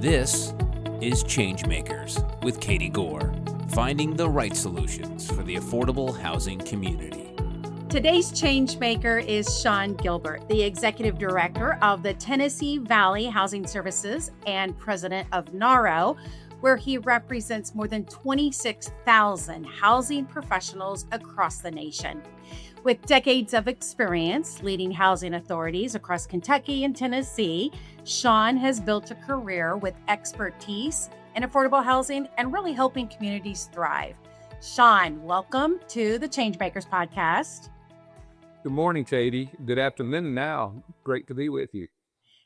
This is Changemakers with Katie Goar, finding the right solutions for the affordable housing community. Today's changemaker is Sean Gilbert, the Executive Director of the Tennessee Valley Housing Services and President of NAHRO, where he represents more than 26,000 housing professionals across the nation. With decades of experience leading housing authorities across Kentucky and Tennessee, Sean has built a career with expertise in affordable housing and really helping communities thrive. Sean, welcome to the Changemakers podcast. Good morning, Katie. Good afternoon now. Great to be with you.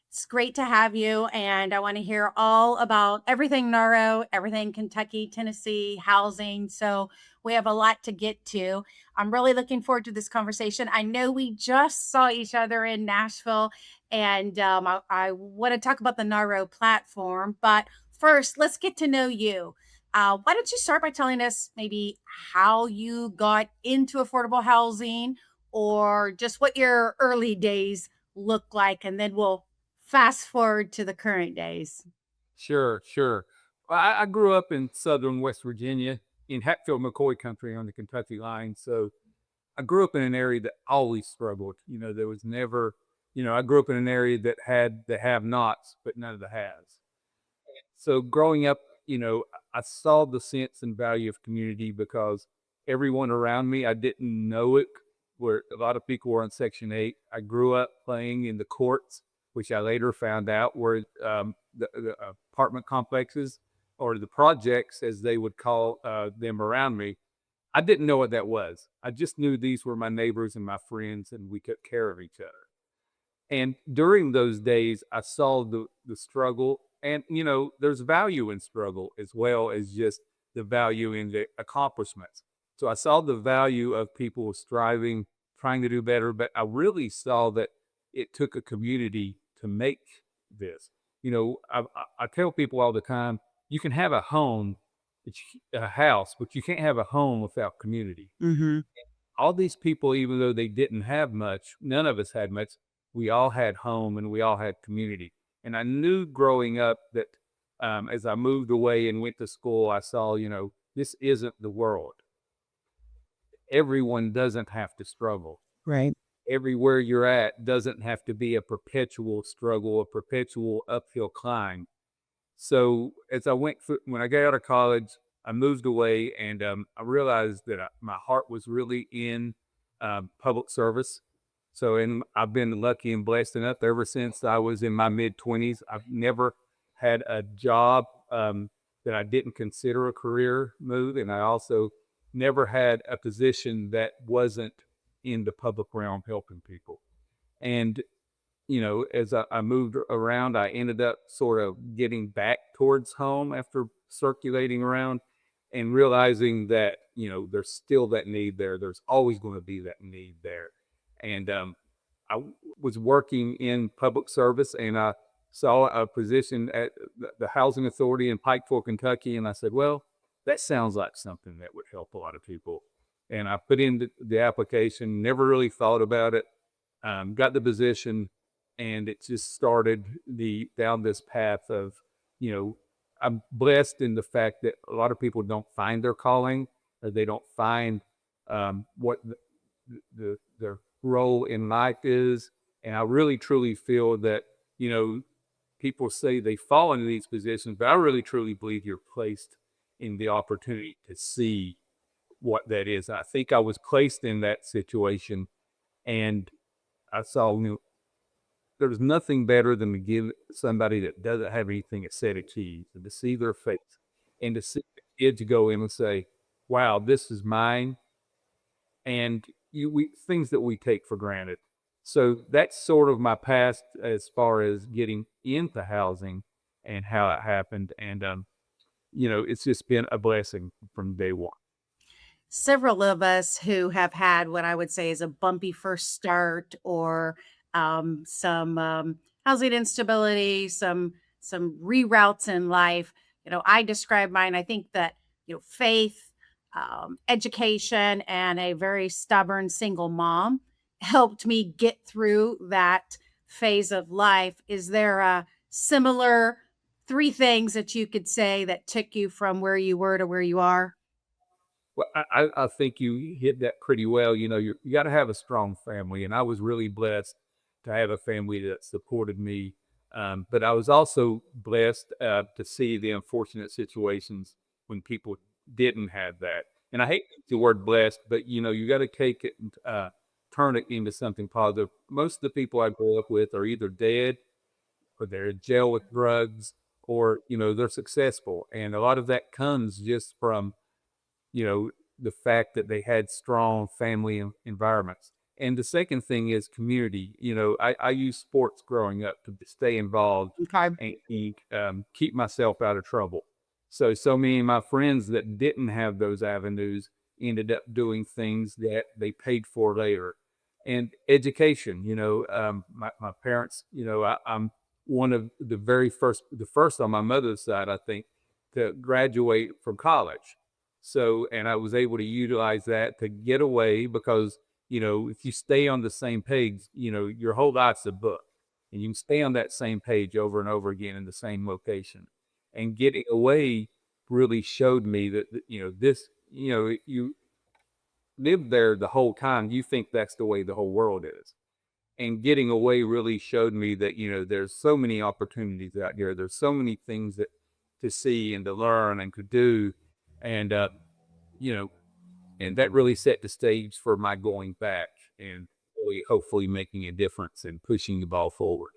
It's great to have you, and I want to hear all about everything NAHRO, everything Kentucky, Tennessee, housing. So we have a lot to get to. I'm really looking forward to this conversation. I know we just saw each other in Nashville, and I want to talk about the NAHRO platform. But first, let's get to know you. Why don't you start by telling us maybe how you got into affordable housing or just what your early days look like, and then we'll fast forward to the current days. Sure. Well, I grew up in southern West Virginia in Hatfield-McCoy country on the Kentucky line. So I grew up in an area that always struggled. There was never, I grew up in an area that had the have-nots, but none of the haves. So growing up, I saw the sense and value of community because everyone around me, I didn't know it, where a lot of people were on Section 8. I grew up playing in the courts, which I later found out were the apartment complexes or the projects, as they would call them around me. I didn't know what that was. I just knew these were my neighbors and my friends, and we took care of each other. And during those days, I saw the struggle. And, there's value in struggle as well as just the value in the accomplishments. So I saw the value of people striving, trying to do better, but I saw that it took a community to make this. I tell people all the time, you can have a home, a house, but you can't have a home without community. Mm-hmm. All these people, even though they didn't have much, none of us had much, we all had home and we all had community. And I knew growing up that as I moved away and went to school, I saw, this isn't the world. Everyone doesn't have to struggle. Right. Everywhere you're at doesn't have to be a perpetual struggle, a perpetual uphill climb. So as when I got out of college, I moved away, and I realized that my heart was really in public service. So I've been lucky and blessed enough ever since I was in my mid-20s. I've never had a job that I didn't consider a career move, and I also never had a position that wasn't in the public realm helping people. And, as I moved around, I ended up sort of getting back towards home after circulating around and realizing that, there's still that need there. There's always going to be that need there. And I was working in public service, and I saw a position at the Housing Authority in Pikeville, Kentucky, and I said, well, that sounds like something that would help a lot of people. And I put in the application, never really thought about it, got the position, and it just started down this path of, I'm blessed in the fact that a lot of people don't find their calling, or they don't find what their role in life is. And I really, truly feel that, people say they fall into these positions, but I really, truly believe you're placed in the opportunity to see what that is. I think I was placed in that situation, and I saw, there's nothing better than to give somebody that doesn't have anything a set of keys, and to see their face, and to see the kids go in and say, wow, this is mine. And things that we take for granted. So that's sort of my past as far as getting into housing and how it happened. And, it's just been a blessing from day one. Several of us who have had what I would say is a bumpy first start, or some housing instability, some reroutes in life. I describe mine. I think that faith, education, and a very stubborn single mom helped me get through that phase of life. Is there a similar 3 things that you could say that took you from where you were to where you are? Well, I think you hit that pretty well. You got to have a strong family, and I was really blessed to have a family that supported me. But I was also blessed to see the unfortunate situations when people didn't have that. And I hate the word blessed, but you got to take it and turn it into something positive. Most of the people I grew up with are either dead or they're in jail with drugs, or they're successful, and a lot of that comes just from you know, the fact that they had strong family environments. And the second thing is community. I used sports growing up to stay involved Okay. and keep myself out of trouble. So many of my friends that didn't have those avenues ended up doing things that they paid for later. And education, my parents, I'm one of the first on my mother's side, I think, to graduate from college. So, and I was able to utilize that to get away because, if you stay on the same page, your whole life's a book, and you can stay on that same page over and over again in the same location. And getting away really showed me that, you live there the whole time. You think that's the way the whole world is. And getting away really showed me that, there's so many opportunities out there. There's so many things that to see and to learn and to do. And, you know, and that really set the stage for my going back and really hopefully making a difference and pushing the ball forward.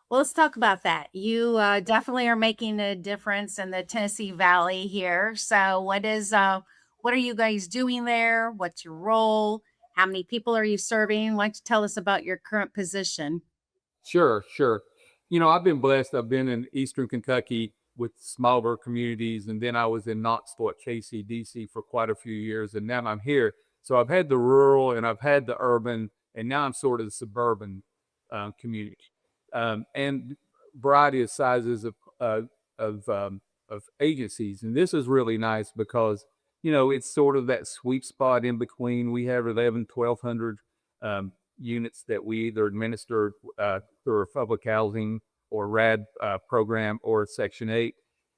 Well, let's talk about that. You definitely are making a difference in the Tennessee Valley here. So, what are you guys doing there? What's your role? How many people are you serving? Why don't you tell us about your current position? Sure, sure. I've been blessed. I've been in Eastern Kentucky with smaller communities, and then I was in Knoxville at KCDC for quite a few years, and now I'm here. So I've had the rural and I've had the urban, and now I'm sort of the suburban community, and variety of sizes of agencies. And this is really nice because it's sort of that sweet spot in between. We have 11, 1,200 units that we either administer through a public housing or RAD program or Section 8.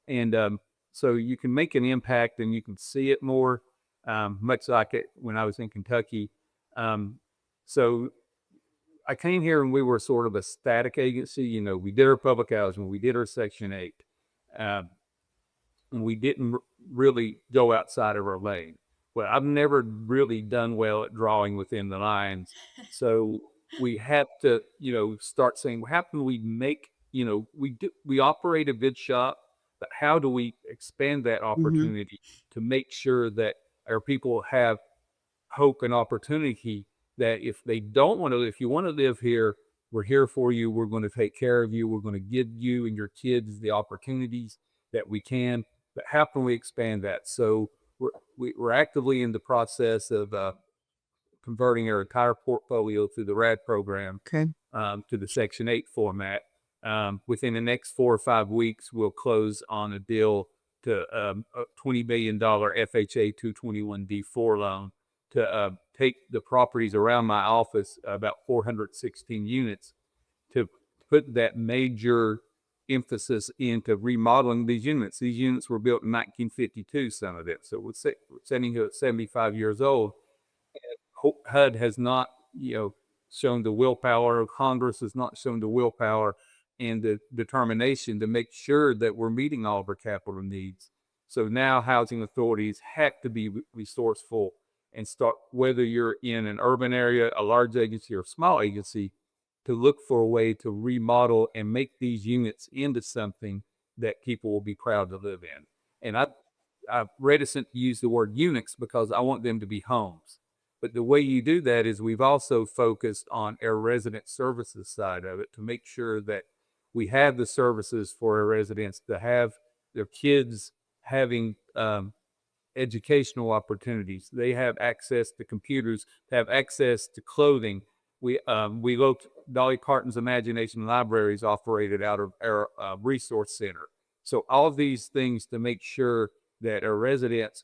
And so you can make an impact and you can see it more, much like it when I was in Kentucky. So I came here and we were sort of a static agency. We did our public housing, we did our Section 8. Um, and we didn't really go outside of our lane. Well, I've never really done well at drawing within the lines. So we have to, start saying, well, how can we make, we operate a bid shop, but how do we expand that Hmm. opportunity to make sure that our people have hope and opportunity, that if you want to live here, we're here for you. We're going to take care of you. We're going to give you and your kids the opportunities that we can. But how can we expand that? So we're actively in the process of converting our entire portfolio through the RAD program Okay. to the Section 8 format. Within the next 4 or 5 weeks, we'll close on a deal to a $20 million FHA 221D4 loan to take the properties around my office, about 416 units, to put that major emphasis into remodeling these units. These units were built in 1952, some of them. So we're sitting here at 75 years old. HUD has not, shown the willpower. Congress has not shown the willpower and the determination to make sure that we're meeting all of our capital needs. So now housing authorities have to be resourceful and start, whether you're in an urban area, a large agency, or a small agency, to look for a way to remodel and make these units into something that people will be proud to live in. And I'm reticent to use the word units because I want them to be homes. But the way you do that is we've also focused on our resident services side of it to make sure that we have the services for our residents to have their kids having educational opportunities. They have access to computers, to have access to clothing. We looked, Dolly Parton's Imagination Libraries operated out of our resource center. So all of these things to make sure that our residents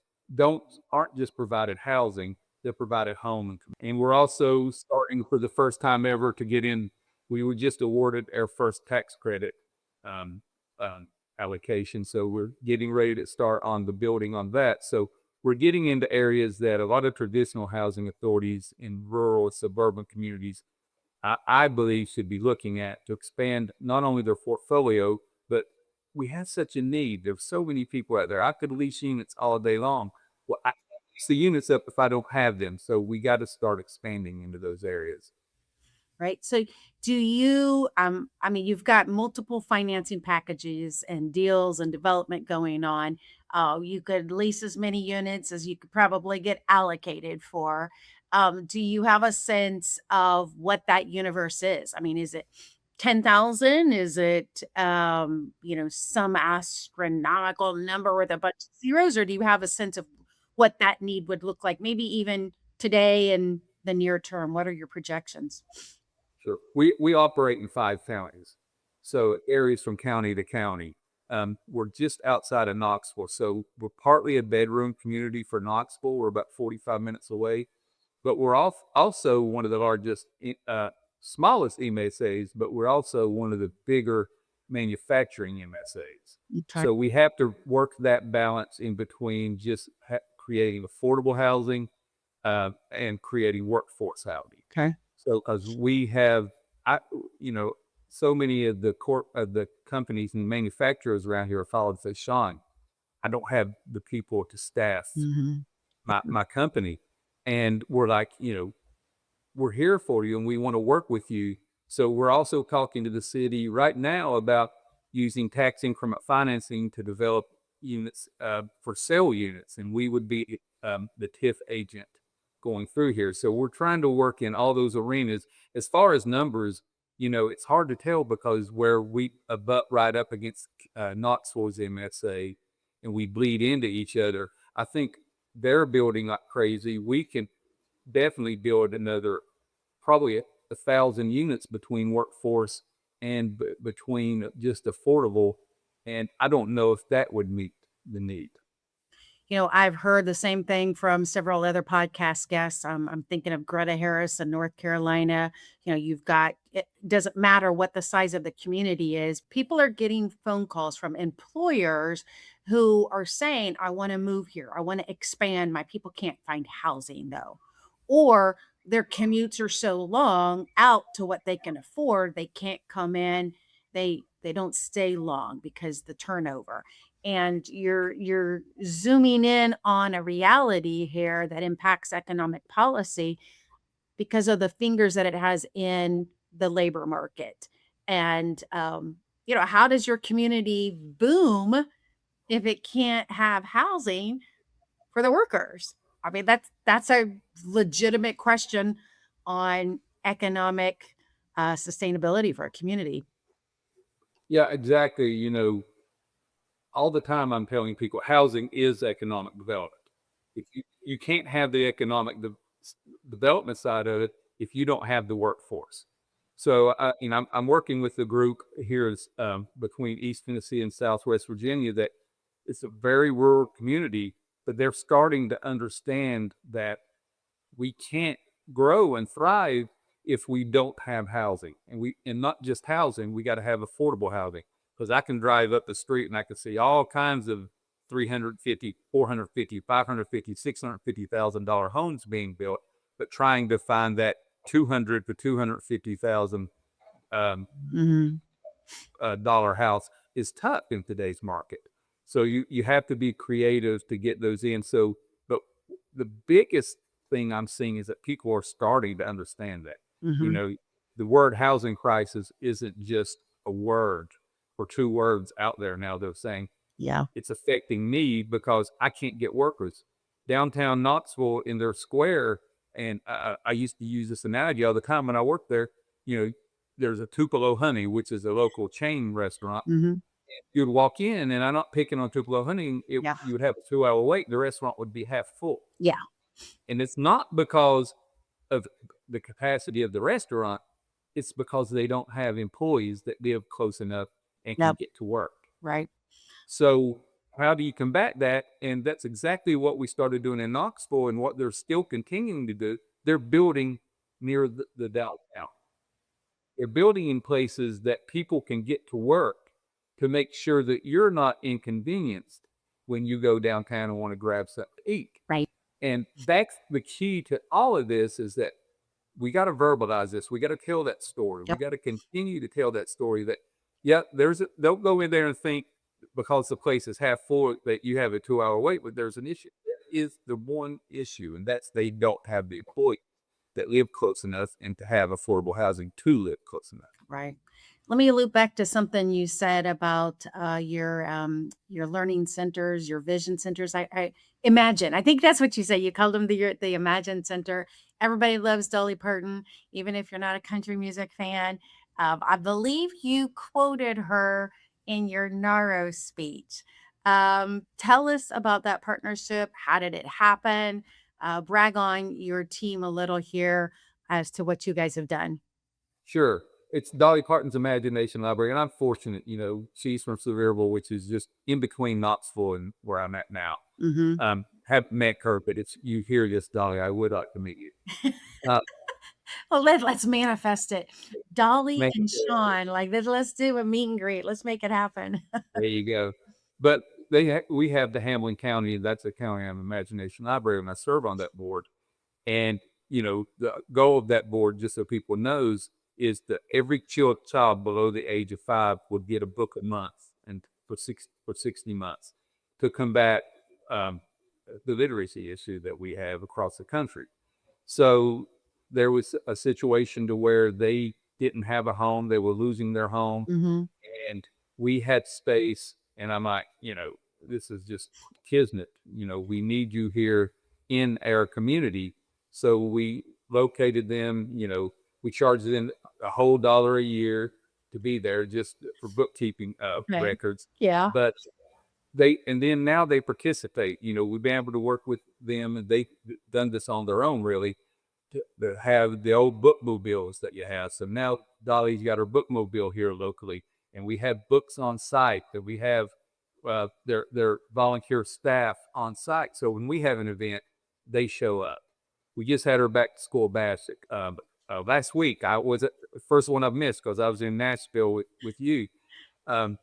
aren't just provided housing, they're provided home. And we're also starting for the first time ever to get in. We were just awarded our first tax credit um, allocation. So we're getting ready to start on the building on that. So we're getting into areas that a lot of traditional housing authorities in rural suburban communities, I believe, should be looking at to expand not only their portfolio, but we have such a need. There's so many people out there. I could lease units all day long. Well, I can't lease the units up if I don't have them. So we got to start expanding into those areas. Right. So do you, I mean, you've got multiple financing packages and deals and development going on. You could lease as many units as you could probably get allocated for. Do you have a sense of what that universe is? I mean, is it 10,000? Is it, some astronomical number with a bunch of zeros? Or do you have a sense of what that need would look like? Maybe even today and the near term. What are your projections? Sure. We operate in 5 counties, so it varies from county to county. We're just outside of Knoxville, so we're partly a bedroom community for Knoxville. We're about 45 minutes away, but we're also one of the largest, smallest MSAs, but we're also one of the bigger manufacturing MSAs. Okay. So we have to work that balance in between just creating affordable housing and creating workforce housing. Okay. So, because we have, so many of the companies and manufacturers around here are followed and say, Sean, I don't have the people to staff my company. And we're like, we're here for you and we want to work with you. So we're also talking to the city right now about using tax increment financing to develop units for sale units. And we would be the TIF agent going through here. So we're trying to work in all those arenas. As far as numbers, it's hard to tell because where we butt right up against Knoxville's MSA and we bleed into each other, I think they're building like crazy. We can definitely build another probably 1,000 units between workforce and between just affordable. And I don't know if that would meet the need. I've heard the same thing from several other podcast guests. I'm thinking of Greta Harris in North Carolina. You've got, it doesn't matter what the size of the community is. People are getting phone calls from employers who are saying, I want to move here. I want to expand. My people can't find housing though. Or their commutes are so long out to what they can afford. They can't come in. They don't stay long because the turnover. And you're zooming in on a reality here that impacts economic policy because of the fingers that it has in the labor market. And how does your community boom if it can't have housing for the workers? I mean, that's a legitimate question on economic sustainability for a community. Yeah, exactly. All the time I'm telling people housing is economic development. If you can't have the economic development side of it if you don't have the workforce. So I'm working with the group here between East Tennessee and Southwest Virginia that it's a very rural community, but they're starting to understand that we can't grow and thrive if we don't have housing, and not just housing, we got to have affordable housing. Because I can drive up the street and I can see all kinds of $350,000, $450,000, $550,000, $650,000 homes being built, but trying to find that $200,000 to $250,000 dollar house is tough in today's market. So you have to be creative to get those in. So, but the biggest thing I'm seeing is that people are starting to understand that. The word housing crisis isn't just a word or 2 words out there now. They're saying, Yeah. it's affecting me because I can't get workers. Downtown Knoxville in their square, and I used to use this analogy all the time when I worked there, there's a Tupelo Honey, which is a local chain restaurant. You'd walk in, and I'm not picking on Tupelo Honey, you would have a 2-hour wait. The restaurant would be half full. Yeah. And it's not because of the capacity of the restaurant. It's because they don't have employees that live close enough and can get to work. Right. So how do you combat that? And that's exactly what we started doing in Knoxville and what they're still continuing to do. They're building near the downtown. They're building in places that people can get to work to make sure that you're not inconvenienced when you go downtown and want to grab something to eat. Right. And that's the key to all of this, is that we got to verbalize this. We got to tell that story. Yep. We got to continue to tell that story that, yeah, they'll go in there and think because the place is half full that you have a 2-hour wait, but there's an issue. There is the one issue, and that's they don't have the employees that live close enough and to have affordable housing to live close enough. Right. Let me loop back to something you said about your learning centers, your vision centers. I imagine. I think that's what you said. You called them the Imagine Center. Everybody loves Dolly Parton, even if you're not a country music fan. I believe you quoted her in your NAHRO speech. Tell us about that partnership. How did it happen? Brag on your team a little here as to what you guys have done. Sure. It's Dolly Parton's Imagination Library, and I'm fortunate, she's from Sevierville, which is just in between Knoxville and where I'm at now. Mm-hmm. Haven't met her, but you hear this, Dolly, I would like to meet you. Well, let's manifest it. Dolly Make and it Sean, like let's do a meet and greet. Let's make it happen. There you go. But we have the Hamlin County, that's the County Imagination Library, and I serve on that board. And, the goal of that board, just so people knows, is that every child below the age of 5 would get a book a month and for 60 months to combat the literacy issue that we have across the country. So there was a situation to where they didn't have a home. They were losing their home. Mm-hmm. And we had space. And I'm like, this is just kismet. We need you here in our community. So we located them, we charged them a whole $1 a year to be there just for bookkeeping Right. records. Yeah. But then now they participate. We've been able to work with them, and they've done this on their own, really, to have the old bookmobiles that you have. So now Dolly's got her bookmobile here locally, and we have books on site, that we have their volunteer staff on site. So when we have an event, they show up. We just had her back to school bash last week. I was the first one I've missed because I was in Nashville with you. And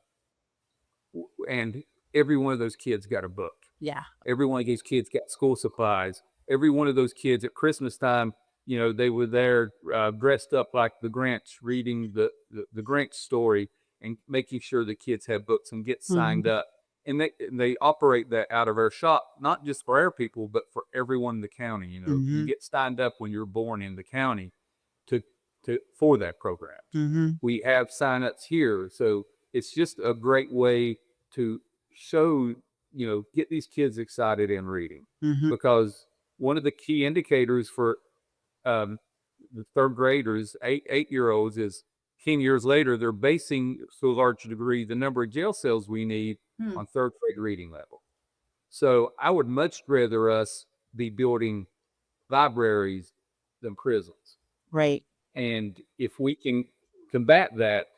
every one of those kids got a book. Yeah. Every one of these kids got school supplies. Every one of those kids at Christmas time, they were there dressed up like the Grinch, reading the Grinch story and making sure the kids have books and get signed up. And they operate that out of our shop, not just for our people, but for everyone in the county. You get signed up when you're born in the county for that program. Mm-hmm. We have signups here. So it's just a great way to show, get these kids excited in reading. Mm-hmm. Because one of the key indicators for the third graders, 8-year-olds, is 10 years later, they're basing, to a large degree, the number of jail cells we need on third grade reading level. So I would much rather us be building libraries than prisons. Right. And if we can combat that,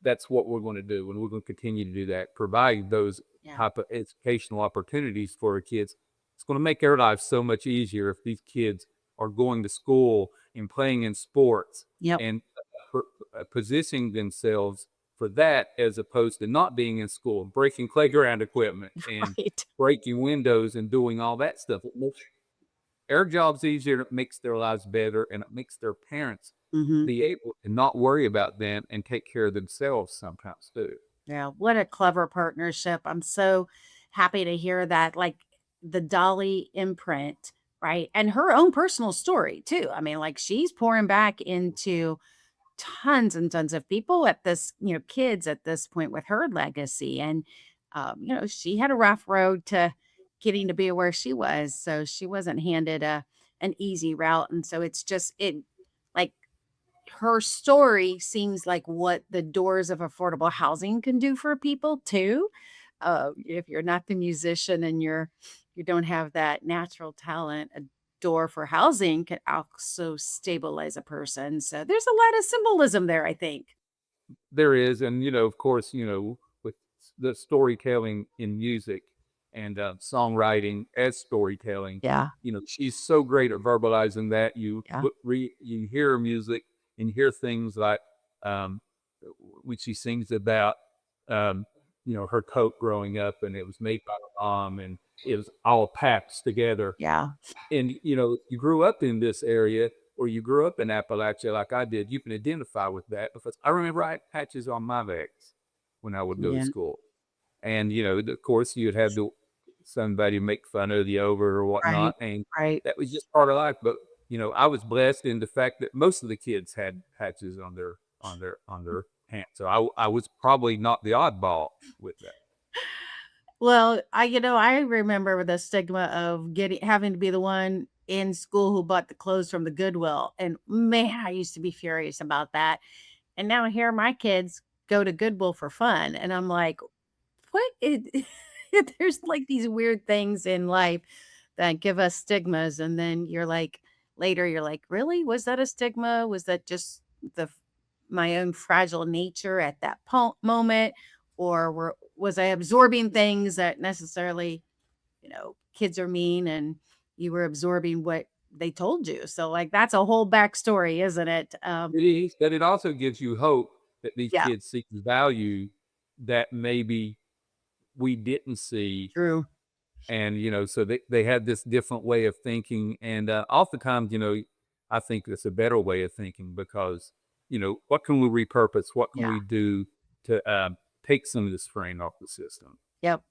that's what we're going to do. And we're going to continue to do that, provide those type of educational opportunities for our kids. It's going to make our lives so much easier if these kids are going to school and playing in sports and positioning themselves for that, as opposed to not being in school, breaking playground equipment and breaking windows and doing all that stuff. Our job's easier, it makes their lives better, and it makes their parents be able to not worry about them and take care of themselves sometimes too. Yeah, what a clever partnership. I'm so happy to hear that, like the Dolly imprint, right? And her own personal story too. I mean, like she's pouring back into tons and tons of people at this, kids at this point with her legacy. And, she had a rough road to getting to be where she was. So she wasn't handed an easy route. And so it's just, like her story seems like what the doors of affordable housing can do for people too. If you're not the musician and you don't have that natural talent, a door for housing can also stabilize a person. So there's a lot of symbolism there, I think. There is, and of course, with the storytelling in music and songwriting as storytelling, Yeah. she's so great at verbalizing that. You hear her music and hear things like when she sings about her coat growing up, and it was made by her mom, and it was all packed together. Yeah. And, you grew up in this area, or you grew up in Appalachia like I did, you can identify with that, because I remember I had patches on my legs when I would go to Yeah. school. And, of course, you'd have somebody make fun of you over or Right. whatnot, and Right. that was just part of life. But, I was blessed in the fact that most of the kids had patches on their hands. So I was probably not the oddball with that. Well, I remember the stigma of having to be the one in school who bought the clothes from the Goodwill. And man, I used to be furious about that. And now here my kids go to Goodwill for fun. And I'm like, what is there's like these weird things in life that give us stigmas. And then later you're like, really? Was that a stigma? Was that just the my own fragile nature at that moment? Or was I absorbing things that necessarily, kids are mean and you were absorbing what they told you? So like that's a whole backstory, isn't it? It is, but it also gives you hope that these Yeah, kids see value that maybe we didn't see. true. And, so they had this different way of thinking. And oftentimes, I think it's a better way of thinking because, what can we repurpose? What can Yeah. we do to take some of the strain off the system? Yep.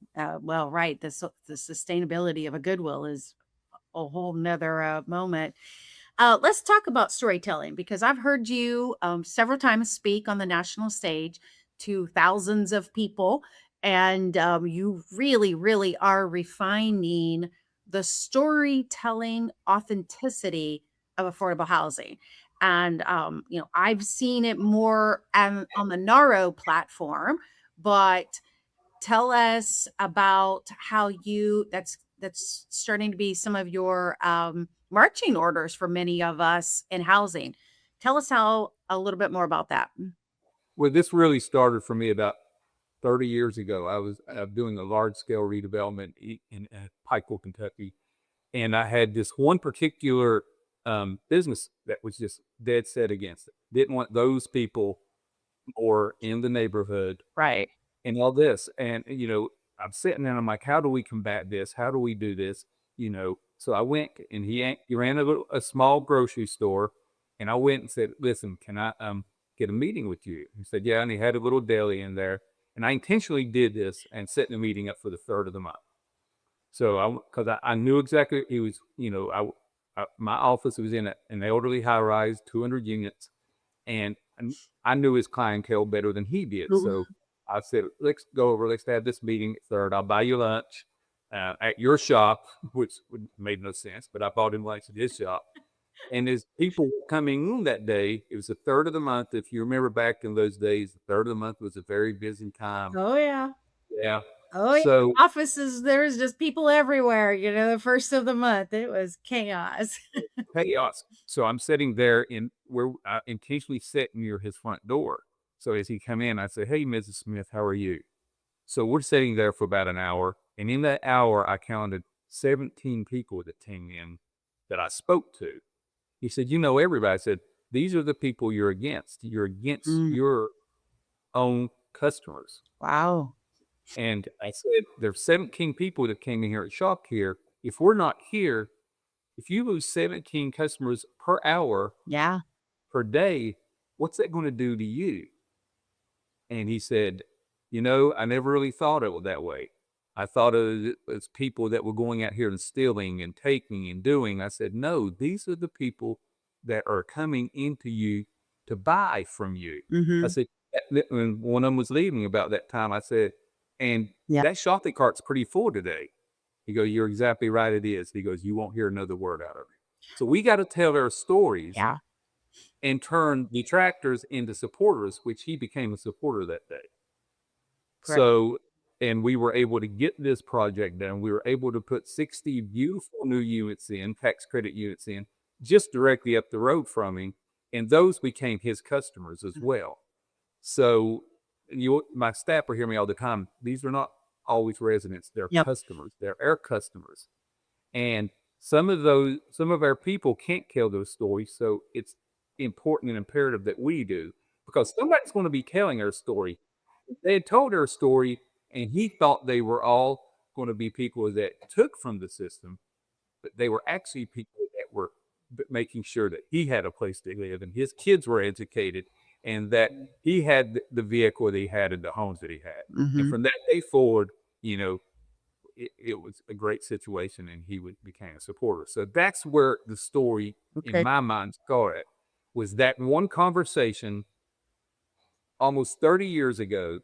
Well, right. The sustainability of a Goodwill is a whole nother moment. Let's talk about storytelling because I've heard you several times speak on the national stage to thousands of people, and you really, really are refining the storytelling authenticity of affordable housing. And I've seen it more on the NAHRO platform, but tell us about how that's starting to be some of your marching orders for many of us in housing. Tell us how a little bit more about that. Well, this really started for me about 30 years ago. I was doing a large scale redevelopment in Pikeville, Kentucky. And I had this one particular business that was just dead set against it. Didn't want those people more in the neighborhood Right. and all this. And, I'm sitting there and I'm like, how do we combat this? How do we do this? So I went and he ran a small grocery store, and I went and said, listen, can I get a meeting with you? He said, yeah. And he had a little deli in there. And I intentionally did this and set the meeting up for the 3rd of the month. So because I knew exactly he was, my office was in an elderly high rise, 200 units, and I knew his clientele better than he did. Ooh. So I said, let's have this meeting at 3rd. I'll buy you lunch at your shop, which made no sense, but I bought him lunch at his shop. And as people were coming in that day, it was the 3rd of the month. If you remember back in those days, the 3rd of the month was a very busy time. Oh yeah. Yeah. Oh yeah. So Offices, there's just people everywhere, the first of the month. It was chaos. chaos. So I'm sitting there in where I intentionally sit near his front door. So as he come in, I say, hey, Mrs. Smith, how are you? So we're sitting there for about an hour. And in that hour, I counted 17 people that came in that I spoke to. He said, everybody. I said, these are the people you're against. You're against your own customers. Wow. And I said, there's 17 people that came in here at shop here. If we're not here, if you lose 17 customers per hour, Yeah. per day, what's that going to do to you? And he said, I never really thought of it that way. I thought of it as people that were going out here and stealing and taking and doing. I said, no, these are the people that are coming into you to buy from you. I said, when one of them was leaving about that time, I said, and that shopping cart's pretty full today. He goes, you're exactly right, it is. He goes, you won't hear another word out of it. So we got to tell our stories and turn detractors into supporters, which he became a supporter that day. Correct. So, and we were able to get this project done. We were able to put 60 beautiful new units in, tax credit units in, just directly up the road from him. And those became his customers as well. So my staff will hear me all the time. These are not always residents. They're customers. They're our customers. And some of our people can't tell those stories. So it's important and imperative that we do, because somebody's going to be telling our story. If they had told our story And he thought they were all going to be people that took from the system, but they were actually people that were making sure that he had a place to live and his kids were educated and that he had the vehicle that he had and the homes that he had. And from that day forward, you know, it was a great situation and he became a supporter. So that's where the story in my mind started, was that one conversation almost 30 years ago.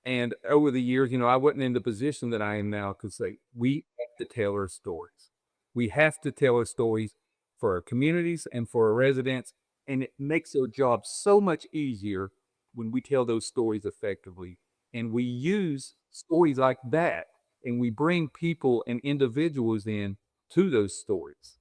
And over the years, you know, I wasn't in the position that I am now to say, we have to tell our stories. We have to tell our stories for our communities and for our residents. And it makes our job so much easier when we tell those stories effectively. And we use stories like that and we bring people and individuals in to those stories.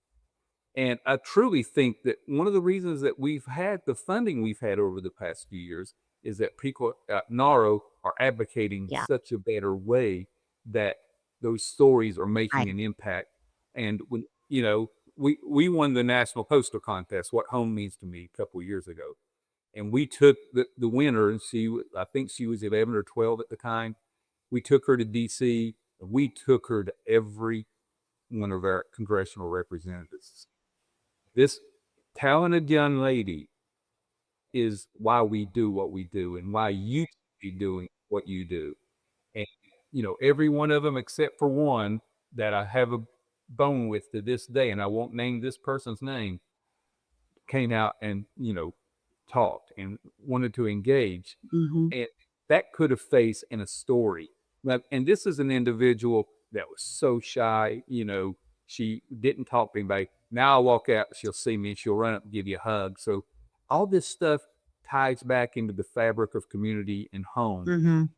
And I truly think that one of the reasons that we've had the funding we've had over the past few years is that people at NAHRO are advocating such a better way that those stories are making an impact. And when, you know, we won the National Postal Contest, What Home Means to Me, a couple of years ago. And we took the winner, and I think she was 11 or 12 at the time. We took her to DC, and we took her to every one of our congressional representatives. This talented young lady is why we do what we do and why you should be doing what you do. And, you know, every one of them except for one that I have a bone with to this day, and I won't name this person's name, came out and, you know, talked and wanted to engage. And that could have faced in a story. And this is an individual that was so shy, you know, she didn't talk to anybody. Now I walk out, she'll see me, she'll run up and give you a hug. So all this stuff ties back into the fabric of community and home.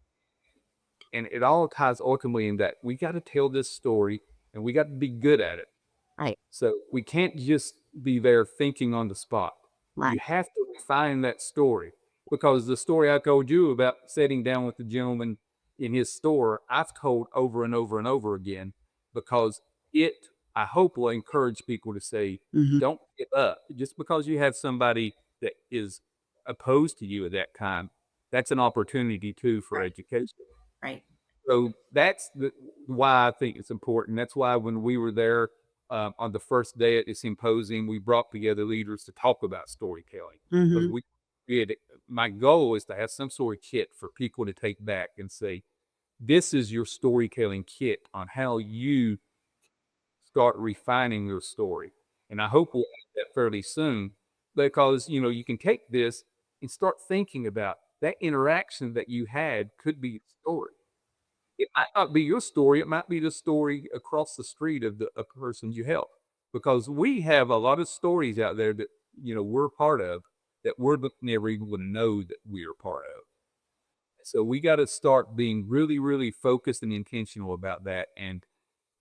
And it all ties ultimately in that we got to tell this story and we got to be good at it. So we can't just be there thinking on the spot. You have to refine that story, because the story I told you about sitting down with the gentleman in his store, I've told over and over and over again, because I hope will encourage people to say, don't give up. Just because you have somebody that is opposed to you at that time, that's an opportunity too for education. So that's why I think it's important. That's why when we were there on the first day at the symposium, we brought together leaders to talk about storytelling. Because my goal is to have some sort of kit for people to take back and say, this is your storytelling kit on how you start refining your story. And I hope we'll have that fairly soon, because, you know, you can take this and start thinking about that interaction that you had could be a story. It might not be your story. It might be the story across the street of a person you help, because we have a lot of stories out there that, you know, we're part of that we're never even going to know that we are part of. So we got to start being really, really focused and intentional about that. And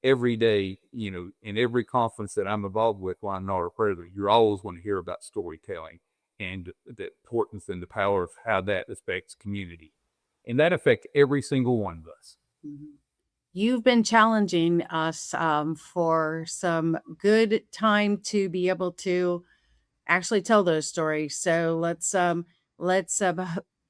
every day, you know, in every conference that I'm involved with while I'm NAHRO president, you're always going to hear about storytelling and the importance and the power of how that affects community. And that affects every single one of us. You've been challenging us for some good time to be able to actually tell those stories. So let's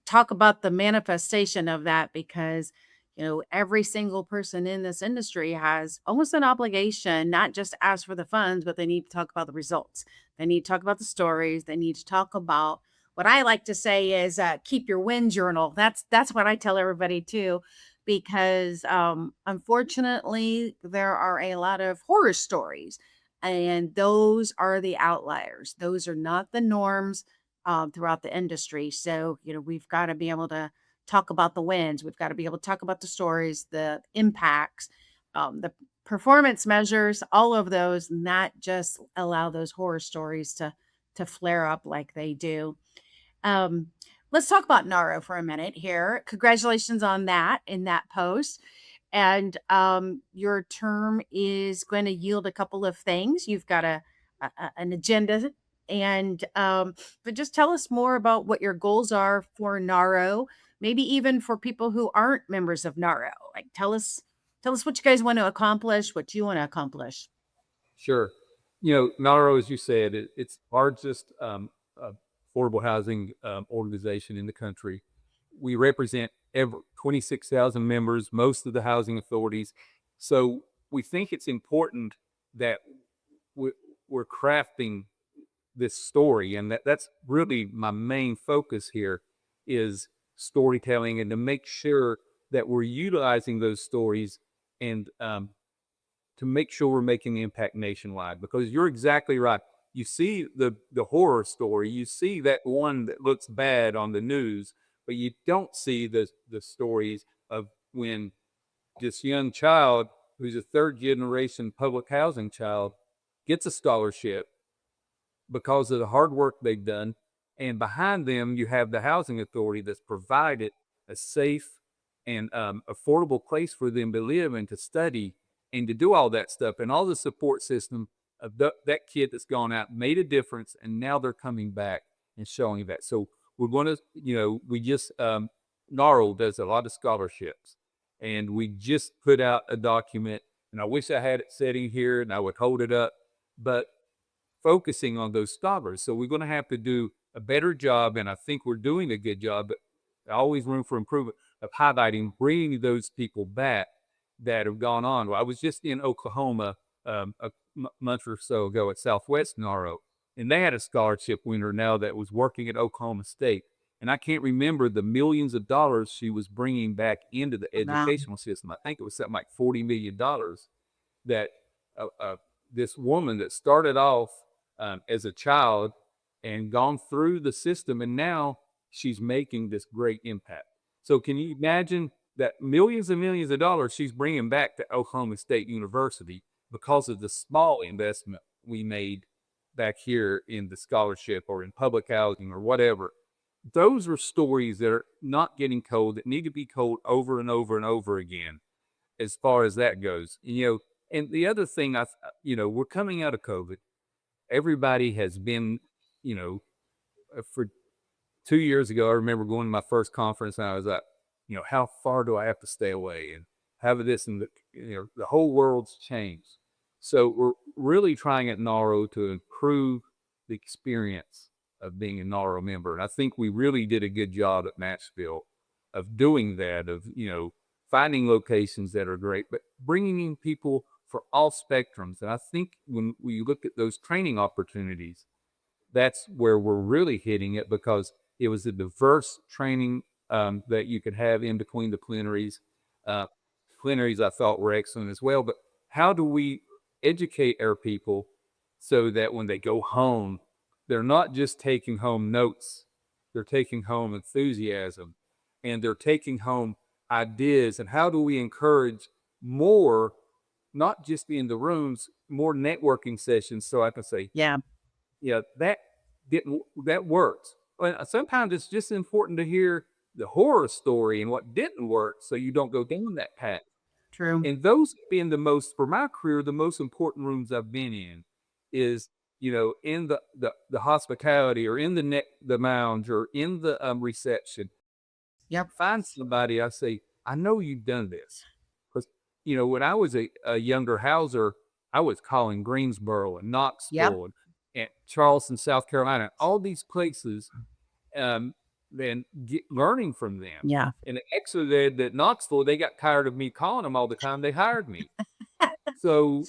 talk about the manifestation of that, because you know every single person in this industry has almost an obligation, not just to ask for the funds, but they need to talk about the results. They need to talk about the stories. They need to talk about what I like to say is keep your win journal. That's what I tell everybody too, because unfortunately there are a lot of horror stories, and those are the outliers. Those are not the norms throughout the industry. So, you know, we've got to be able to talk about the wins. We've got to be able to talk about the stories, the impacts, the performance measures, all of those, not just allow those horror stories to flare up like they do. Let's talk about NAHRO for a minute here. Congratulations on that in that post. And your term is going to yield a couple of things. You've got an agenda, and but just tell us more about what your goals are for NAHRO. Maybe even for people who aren't members of NAHRO. Like tell us what you guys want to accomplish, what you want to accomplish. Sure. You know, NAHRO, as you said, it's the largest affordable housing organization in the country. We represent 26,000 members, most of the housing authorities. So we think it's important that we're crafting this story, and that's really my main focus here is storytelling, and to make sure that we're utilizing those stories and to make sure we're making the impact nationwide. Because you're exactly right. You see the horror story, you see that one that looks bad on the news, but you don't see the stories of when this young child, who's a third generation public housing child, gets a scholarship because of the hard work they've done. And behind them, you have the housing authority that's provided a safe and affordable place for them to live and to study and to do all that stuff. And all the support system of that kid that's gone out made a difference. And now they're coming back and showing that. So we're going to, we just, NAHRO does a lot of scholarships. And we just put out a document, and I wish I had it sitting here and I would hold it up, but focusing on those scholars. So we're going to have to do a better job, and I think we're doing a good job, but always room for improvement, of highlighting, bringing those people back that have gone on. Well, I was just in Oklahoma a month or so ago at Southwest NAHRO, and they had a scholarship winner now that was working at Oklahoma State. And I can't remember the millions of dollars she was bringing back into the educational system. I think it was something like $40 million that this woman that started off as a child and gone through the system, and now she's making this great impact. So can you imagine that millions and millions of dollars she's bringing back to Oklahoma State University because of the small investment we made back here in the scholarship or in public housing or whatever? Those are stories that are not getting told, that need to be told over and over and over again, as far as that goes. And the other thing, we're coming out of COVID. Everybody has been, for 2 years ago, I remember going to my first conference, and I was like, how far do I have to stay away? And have this, and the whole world's changed. So we're really trying at NAHRO to improve the experience of being a NAHRO member. And I think we really did a good job at Nashville of doing that, of, finding locations that are great, but bringing in people for all spectrums. And I think when we look at those training opportunities, that's where we're really hitting it, because it was a diverse training that you could have in between the plenaries. Plenaries I thought were excellent as well, but how do we educate our people so that when they go home, they're not just taking home notes, they're taking home enthusiasm, and they're taking home ideas? And how do we encourage more, not just in the rooms, more networking sessions, so I can say, that works. Well, sometimes it's just important to hear the horror story and what didn't work, so you don't go down that path. True. And those have been for my career, the most important rooms I've been in is, in the hospitality, or in the lounge, or in the reception. Yep. Find somebody, I say, I know you've done this. Because, when I was a younger houser, I was calling Greensboro and Knoxville and Charleston, South Carolina, all these places, then learning from them. Yeah. And actually, that Knoxville, they got tired of me calling them all the time. They hired me. So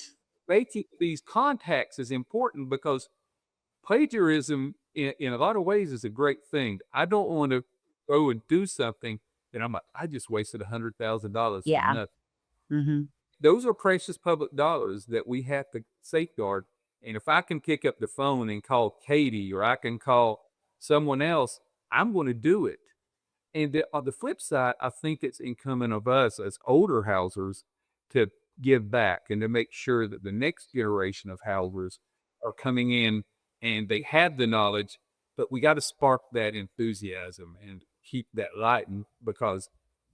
making these contacts is important, because plagiarism in a lot of ways is a great thing. I don't want to go and do something that I'm like, I just wasted $100,000 for nothing. Mm-hmm. Those are precious public dollars that we have to safeguard. And if I can pick up the phone and call Katie, or I can call someone else, I'm going to do it. And on the flip side, I think it's incumbent of us as older housers to give back and to make sure that the next generation of housers are coming in and they have the knowledge, but we got to spark that enthusiasm and keep that lighting, because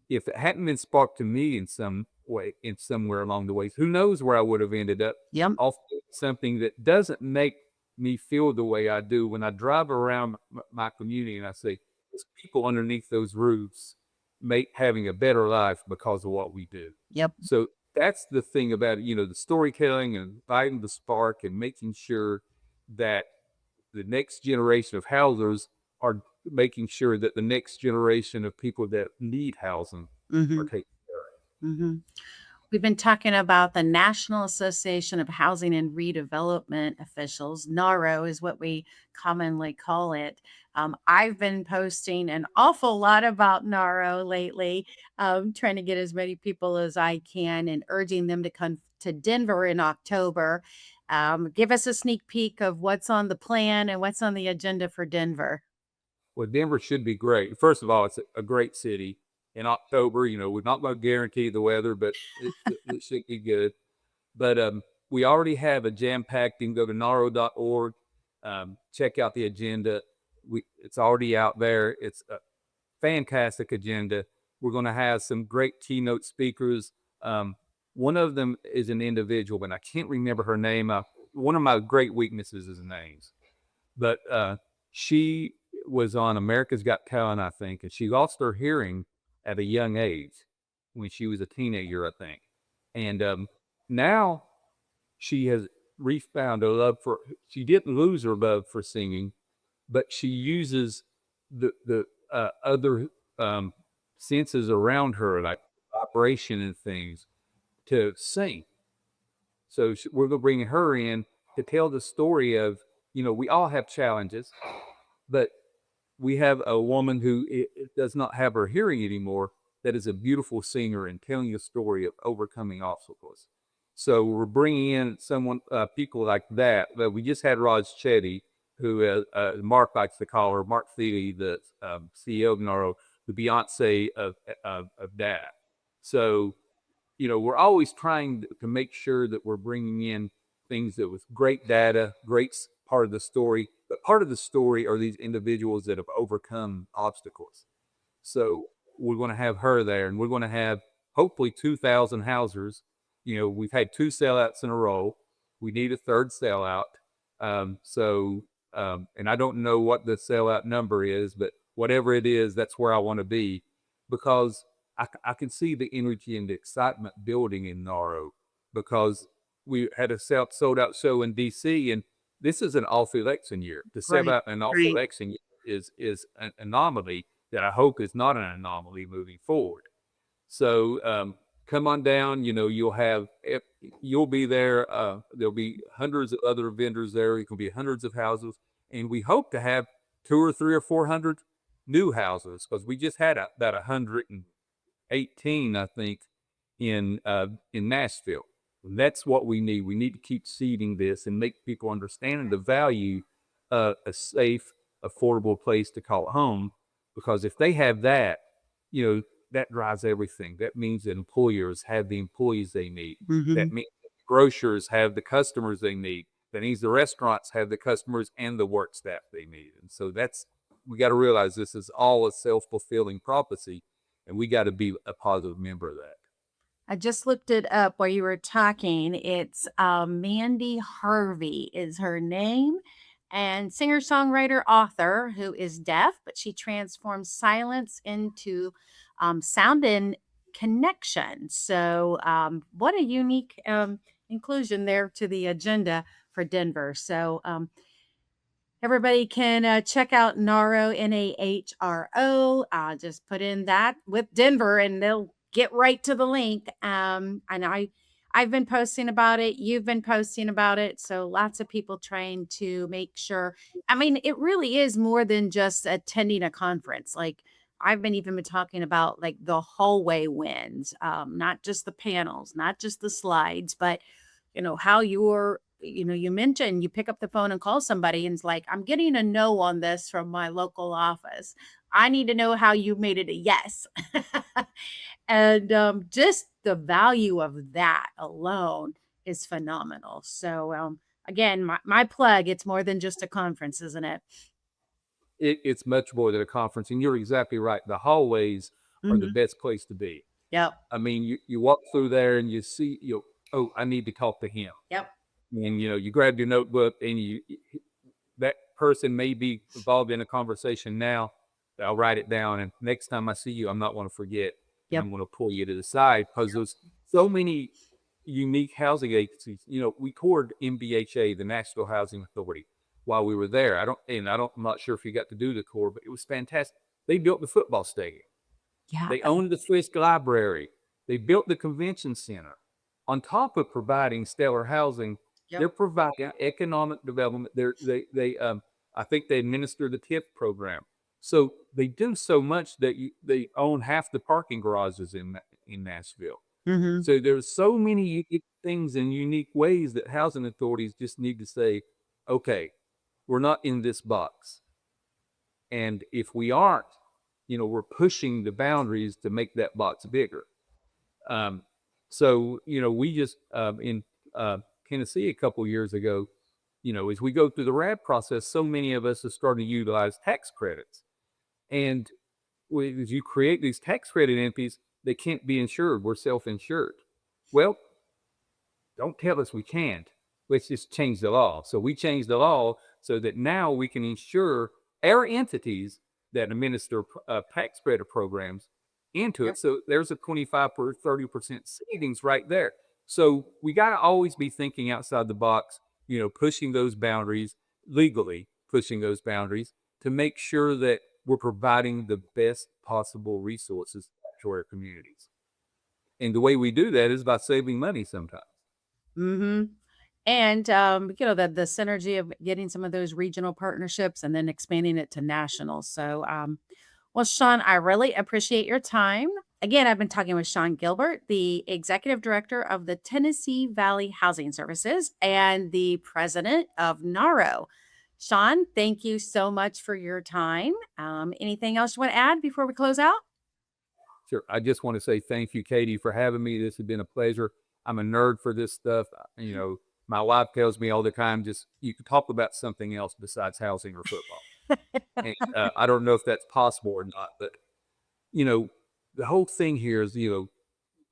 if it hadn't been sparked to me in some way, in somewhere along the way, who knows where I would have ended up. Yep. Off something that doesn't make me feel the way I do when I drive around my community and I say, there's people underneath those roofs having a better life because of what we do. Yep. So that's the thing about it, the storytelling and lighting the spark and making sure that the next generation of housers are making sure that the next generation of people that need housing are taken care of. Mm-hmm. We've been talking about the National Association of Housing and Redevelopment Officials. NAHRO is what we commonly call it. I've been posting an awful lot about NAHRO lately, trying to get as many people as I can and urging them to come to Denver in October. Give us a sneak peek of what's on the plan and what's on the agenda for Denver. Well, Denver should be great. First of all, it's a great city. In October, we're not going to guarantee the weather, but it should be good. But we already have a jam-packed. You can go to NAHRO.org, check out the agenda. It's already out there. It's a fantastic agenda. We're going to have some great keynote speakers. One of them is an individual, but I can't remember her name. One of my great weaknesses is names. But she was on America's Got Talent, I think, and she lost her hearing at a young age when she was a teenager, I think. And now she has refound a love for, she didn't lose her love for singing, but she uses the other senses around her, like vibration and things, to sing. So we're going to bring her in to tell the story of, we all have challenges, but we have a woman who does not have her hearing anymore that is a beautiful singer and telling a story of overcoming obstacles. So we're bringing in people like that. But we just had Raj Chetty, who Mark likes to call her, Mark Thiele, the CEO of NAHRO, the Beyonce of that. So, we're always trying to make sure that we're bringing in things that with great data, great part of the story, but part of the story are these individuals that have overcome obstacles. So we're going to have her there, and we're going to have hopefully 2,000 housers. We've had 2 sellouts in a row. We need a third sellout. And I don't know what the sellout number is, but whatever it is, that's where I want to be, because I can see the energy and the excitement building in NAHRO, because we had a sold out show in DC, and this is an off election year. To sell out an off election year is an anomaly that I hope is not an anomaly moving forward. So come on down. You'll be there. There'll be hundreds of other vendors there. It can be hundreds of houses, and we hope to have 200 or 300 or 400 new houses, because we just had about 118, I think, in Nashville. And that's what we need. We need to keep seeding this and make people understand the value of a safe, affordable place to call home. Because if they have that, that drives everything. That means that employers have the employees they need. Mm-hmm. That means that grocers have the customers they need. That means the restaurants have the customers and the work staff they need. And so we got to realize this is all a self-fulfilling prophecy, and we got to be a positive member of that. I just looked it up while you were talking. It's Mandy Harvey is her name, and singer-songwriter, author, who is deaf, but she transforms silence into sound and connection. So what a unique inclusion there to the agenda for Denver. So everybody can check out NAHRO, NAHRO. Just put in that with Denver and they'll get right to the link. And I've been posting about it. You've been posting about it. So lots of people trying to make sure. I mean, it really is more than just attending a conference. Like I've even been talking about like the hallway wins, not just the panels, not just the slides, but how you mentioned you pick up the phone and call somebody and it's like, I'm getting a no on this from my local office. I need to know how you made it a yes. And just the value of that alone is phenomenal. So again, my plug, it's more than just a conference, isn't it? It's much more than a conference. And you're exactly right. The hallways are the best place to be. Yep. I mean, you walk through there and you see, oh, I need to talk to him. Yep. And, you grab your notebook and that person may be involved in a conversation now. I'll write it down. And next time I see you, I'm not going to forget. Yep. I'm going to pull you to the side, because there's so many unique housing agencies. We toured MBHA, the National Housing Authority. while we were there. I'm not sure if you got to do the tour, but it was fantastic. They built the football stadium. Yeah. They owned the Swiss Library. They built the convention center. On top of providing stellar housing, Yep. they're providing economic development. I think they administer the TIP program. So they do so much that they own half the parking garages in Nashville. Mm-hmm. So there's so many unique things and unique ways that housing authorities just need to say, okay, we're not in this box. And if we aren't, we're pushing the boundaries to make that box bigger. So, we just, in Tennessee a couple years ago, as we go through the RAD process, so many of us are starting to utilize tax credits. And as you create these tax credit entities, they can't be insured. We're self-insured. Well, don't tell us we can't. Let's just change the law. So we changed the law so that now we can insure our entities that administer tax credit programs into it. So there's a 25 or 30% savings right there. So we got to always be thinking outside the box, pushing those boundaries, legally pushing those boundaries to make sure that we're providing the best possible resources to our communities. And the way we do that is by saving money sometimes. Mm-hmm. And, the synergy of getting some of those regional partnerships and then expanding it to national. So, well, Sean, I really appreciate your time. Again, I've been talking with Sean Gilbert, the Executive Director of the Tennessee Valley Housing Services and the President of NAHRO. Sean, thank you so much for your time. Anything else you want to add before we close out? Sure. I just want to say thank you, Katie, for having me. This has been a pleasure. I'm a nerd for this stuff. My wife tells me all the time, you can talk about something else besides housing or football. And, I don't know if that's possible or not, but, the whole thing here is,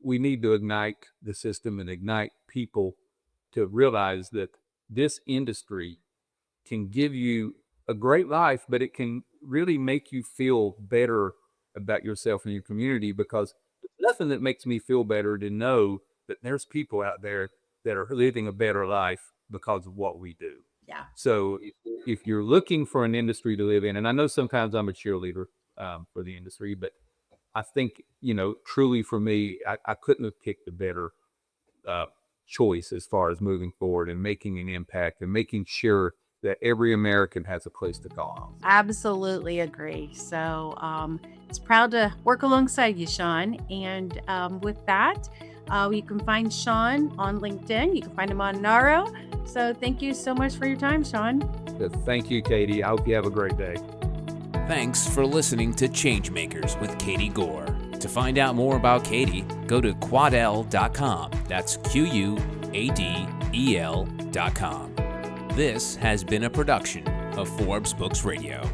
we need to ignite the system and ignite people to realize that this industry can give you a great life, but it can really make you feel better about yourself and your community, because there's nothing that makes me feel better to know that there's people out there that are living a better life because of what we do. Yeah. So if you're looking for an industry to live in, and I know sometimes I'm a cheerleader for the industry, but I think, truly for me, I couldn't have picked a better choice as far as moving forward and making an impact and making sure that every American has a place to call home. Absolutely agree. So it's proud to work alongside you, Sean. And with that, you can find Sean on LinkedIn. You can find him on NAHRO. So thank you so much for your time, Sean. Thank you, Katie. I hope you have a great day. Thanks for listening to Changemakers with Katie Goar. To find out more about Katie, go to quadel.com. That's QUADEL.com. This has been a production of Forbes Books Radio.